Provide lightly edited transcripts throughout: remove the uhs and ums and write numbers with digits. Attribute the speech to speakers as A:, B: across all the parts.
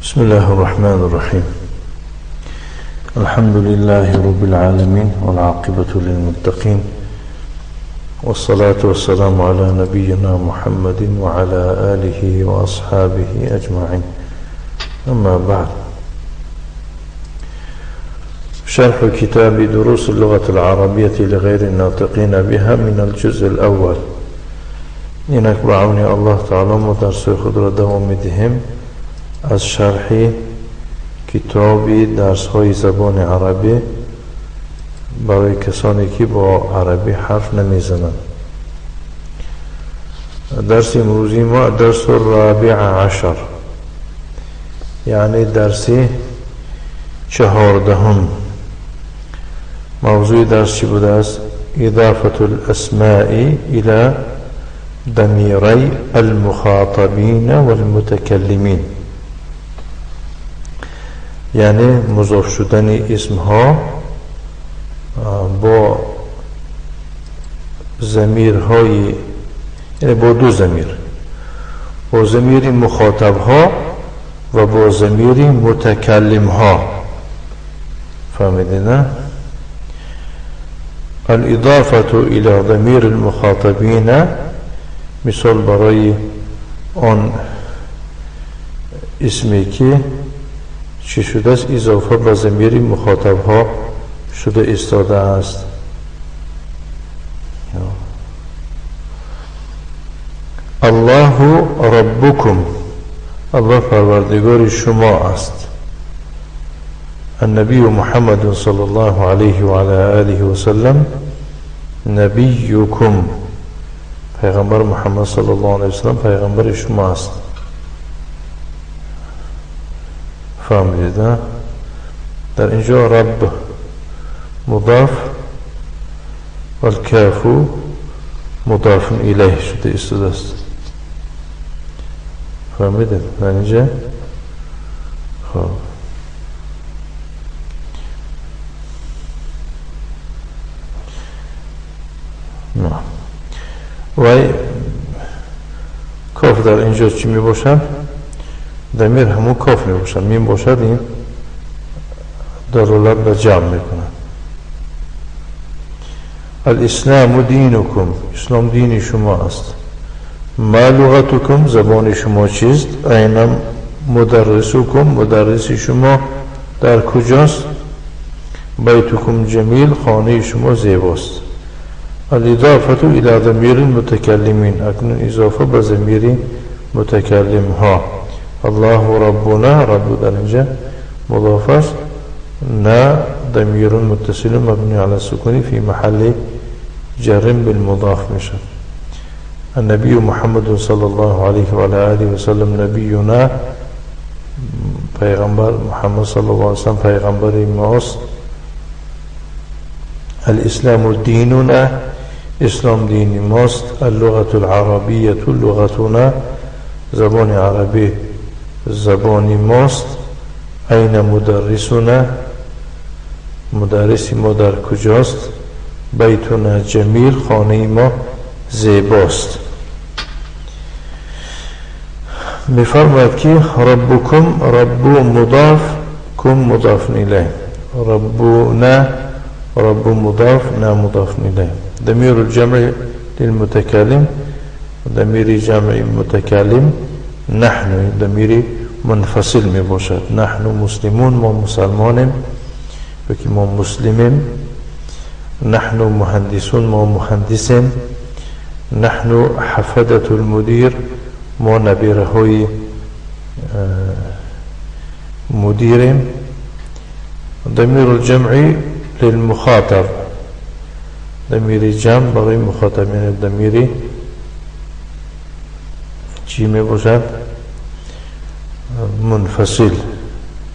A: بسم الله الرحمن الرحيم. الحمد لله رب العالمين والعاقبة للمتقين، والصلاة والسلام على نبينا محمد وعلى آله وأصحابه أجمعين. أما بعد، شرح كتاب دروس اللغة العربية لغير الناطقين بها من الجزء الأول. إنك بعوني الله تعالى مدرس خضر دوام دهم از شرح کتابی درس های زبان عربی برای کسانی که با عربی حرف نمیزنند. درس امروزی ما درس الرابع عشر، یعنی درس 14. موضوع درس چی بوده است؟ اضافة الاسماء الى ضمیری المخاطبین والمتکلمین، یعنی مضاف شدن اسمها با ضمیرهای، یعنی با دو ضمیر، با ضمیر مخاطبها و با ضمیر متکلمها. فهمیدین نه؟ الاضافة الى ضمیر المخاطبین، مثال برای آن اسمی که چی شده است؟ اضافه به ضمیر مخاطب ها شده ایستاده است. الله ربکم، الله پروردگار شما است. النبی محمد صلی الله علیه و علی آله و سلم نبیکم، پیغمبر محمد صلی الله علیه و سلم پیغمبر شما است. فهمیدید؟ در اینجا رب مضاف و الکاف مضاف الیه شده ایستاده است. فهمیدید؟ در اینجا خب نه و کاف در اینجا چی می باشد؟ ضمیر همون کاف می باشد، میم باشد این دلالت به جمع می کند. الاسلام دینکم، اسلام دین شما است. ما لغتکم، زبان شما چیست؟ این مدرسکم، مدرس شما در کجاست؟ بیتکم جمیل، خانه شما زیباست. الاضافة الى ضمیر المتکلمین، اکنون اضافه به ضمیر متکلم ها. الله ربنا، رب در اینجا مضاف است، نا ضمیر متصل مبنی علی السکون فی محل جر بالمضاف میشد. النبی محمد صلی الله علیه و آله و سلم نبینا، پیغمبر محمد صلی الله علیه و سلم پیغمبر ماست. الاسلام دیننا، اسلام دین ماست. اللغة العربیة لغتنا، زبان عربی زبانی ماست. این مدرسنا، مدرسی ما در کجاست؟ بیتنا جمیل، خانه ما زیباست. میفرماید که ربکم، رب مضاف، کم مضاف الیه. ربنا، رب مضاف، نا مضاف الیه. ضمیر الجمع للمتكلم، ضمیر جمع متکلم نحن، ضمیر منفصل می باشد. نحن مسلمون، ما مسلمانیم، بکی ما مسلمیم. نحن مهندسون، ما مهندسیم. نحن حفدة المدیر، ما نبیره های مدیریم. ضمیر الجمع للمخاطب، ضمیر جمع برای مخاطبین، ضمیر چی می باشد؟ منفصل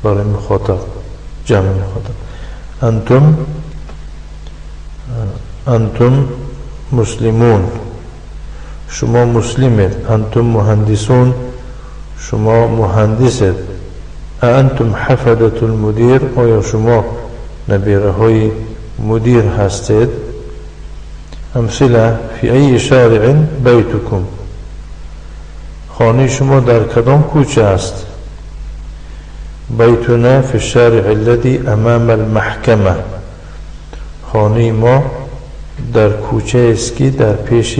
A: برای مخاطب، جمع مخاطب. انتم، انتم مسلمون، شما مسلمید. انتم مهندسون، شما مهندسید. انتم حفدة المدیر، آیا شما نبیره های مدیر هستید؟ امثله فی ای شارع بیتکم، خانه شما در کدام کوچه است؟ بيتنا في الشارع الذي أمام المحكمة. خانه ما در کوچه است که در پیش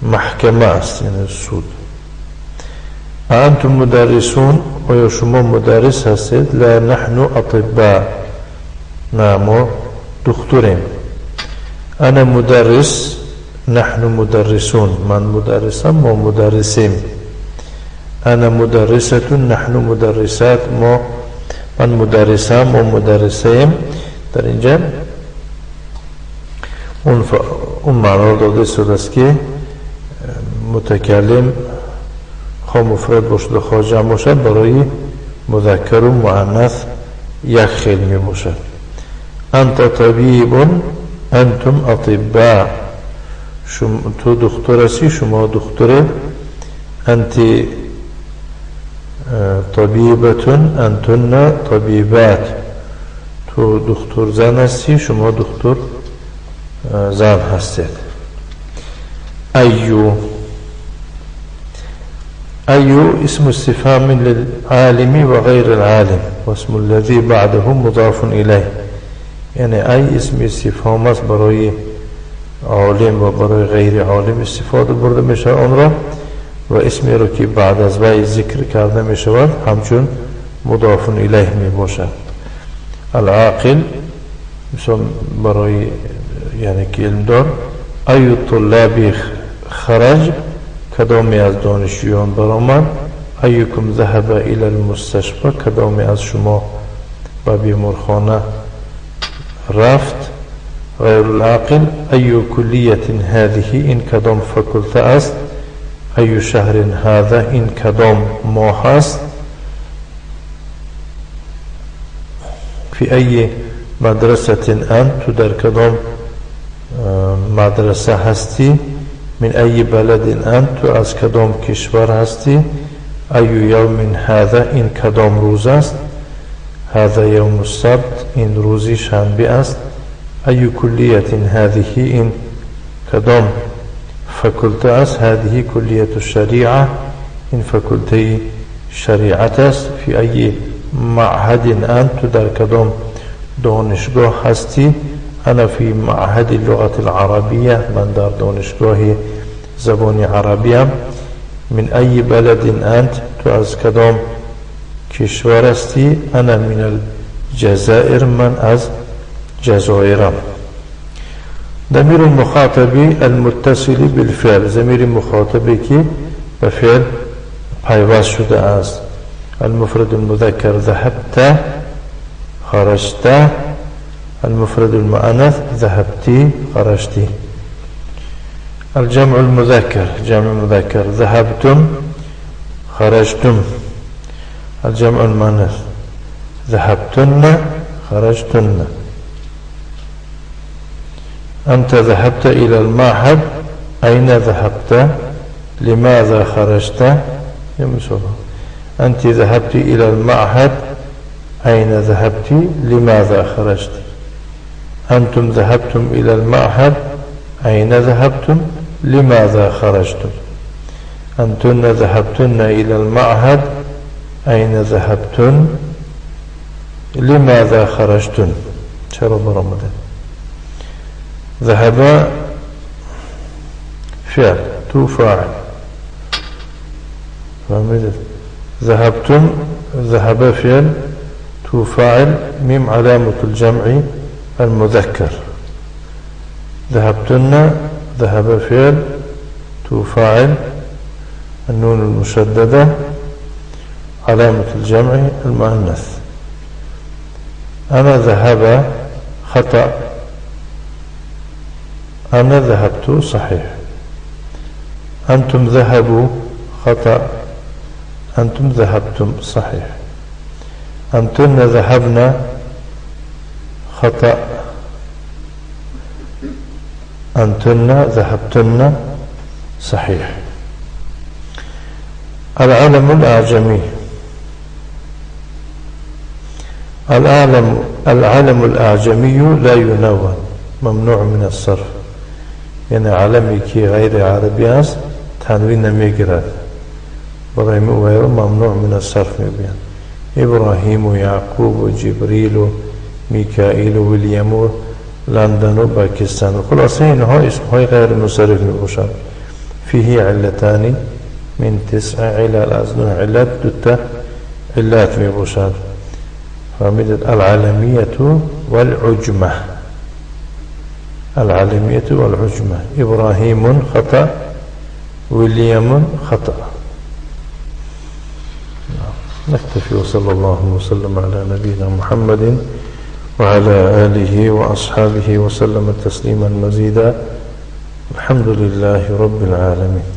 A: محکمه است، یعنی سود. أنتم مدرسون و شما مدرس هستید؟ لا نحن أطباء، نعم دكتورين. أنا مدرس، نحن مدرسون، من مدرسم ما مدرسين. أنا مدرسة، نحن مدرسات، ما من مدرسم ما مدرسين. در اینجا اون معنا داده شده است که متکلم خواه مفرد باشد و خواه جمع باشد برای مذکر و مؤنث یک خیل می باشد. انت طبیب، انتم اطباء. تو دکتر هستی، شما دکتر. انت طبیبتون، انتن طبیبات. تو دکتر زن هستی، شما دکتر زن هستید. ایو، أي اسم استفهام للعالم وغير العالم، واسم الذي بعده مضاف إليه. يعني أي اسم استفهام است برای عالم و برای غیر عالم استفاده برده می شود آن را، و اسمی را که بعد از وی ذکر کرده می شود همچون مضاف الیه می باشد. العاقل مثلا برای یعنی که علم دار. ای الطلاب خرج، کدامی از دانشجویان برآمد. ایکم ذهب الى المستشفى، کدامی از شما به بیمارخانه رفت. غیر العاقل ای کلیت هذه، این کدام فکلته است. ای شهر هذا، این کدام ماه است. فی ای مدرسه انت، تو در کدام مدرسه هستی. من ای بلد انت، تو از کدام کشور هستی. ای یوم هذا، این کدام روز است. هذا یوم السبت، این روزی شنبه است. ای کلیت هذه، این کدام فکلته است. هذه کلیت الشریعه، این فکلته شریعت است. فی ای معهد انت، تو در کدام دانشگاه هستی. انا فی معهد اللغة العربیه، من در دانشگاه زبان عربیم. من ای بلد انت، تو از کدام کشور هستی. انا من الجزائر، من از جزایرم. ضمیر المخاطبی المتصل بالفعل، ضمیر مخاطبی که به فعل پیوست شده است. المفرد المذکر ذهبت، خرجت. المفرد المؤنث ذهبتي، خرجتي. الجمع المذكر، جمع مذكر ذهبتم، خرجتم. الجمع المؤنث ذهبتن، خرجتن. أنت ذهبت إلى المعهد، أين ذهبت؟ لماذا خرجت؟ أنت ذهبت إلى المعهد، أين ذهبت؟ لماذا خرجت؟ أنتم ذهبتم إلى المعهد، أين ذهبتم؟ لماذا خرجتم؟ أنتن ذهبتن إلى المعهد، أين ذهبتن؟ لماذا خرجتن؟ شرب رمضان. ذهب فعل، تو فاعل. فهمت؟ ذهبتم، ذهب فعل، تو فاعل، ميم علامة الجمع المذكر. ذهبتن، ذهب فعل، تو فاعل، النون المشددة علامة الجمع المؤنث. أنا ذهب خطأ، أنا ذهبت صحيح. أنتم ذهبوا خطأ، أنتم ذهبتم صحيح. أنتن ذهبنا خطأ، أنتن ذهبتن صحيح. العلم الأعجمي، العلم الأعجمي لا ينون، ممنوع من الصرف. يعني علمی که غیر عربی است تنوین نمیگیرد، وغير ممنوع من الصرف بيان إبراهيم يعقوب جبريل ميكائيل ويليام لندن باكستان خلاصين هاي غير المصرف بوشان فيه علتان من 9 علل أزنو علات دتا علات بوشان فمدت العالمية والعجمة العالمية والعجمة إبراهيم خطأ ويليام خطأ نكتفي وصلى الله وسلم على نبينا محمد وعلى آله وأصحابه وسلم تسليما مزيدا الحمد لله رب العالمين.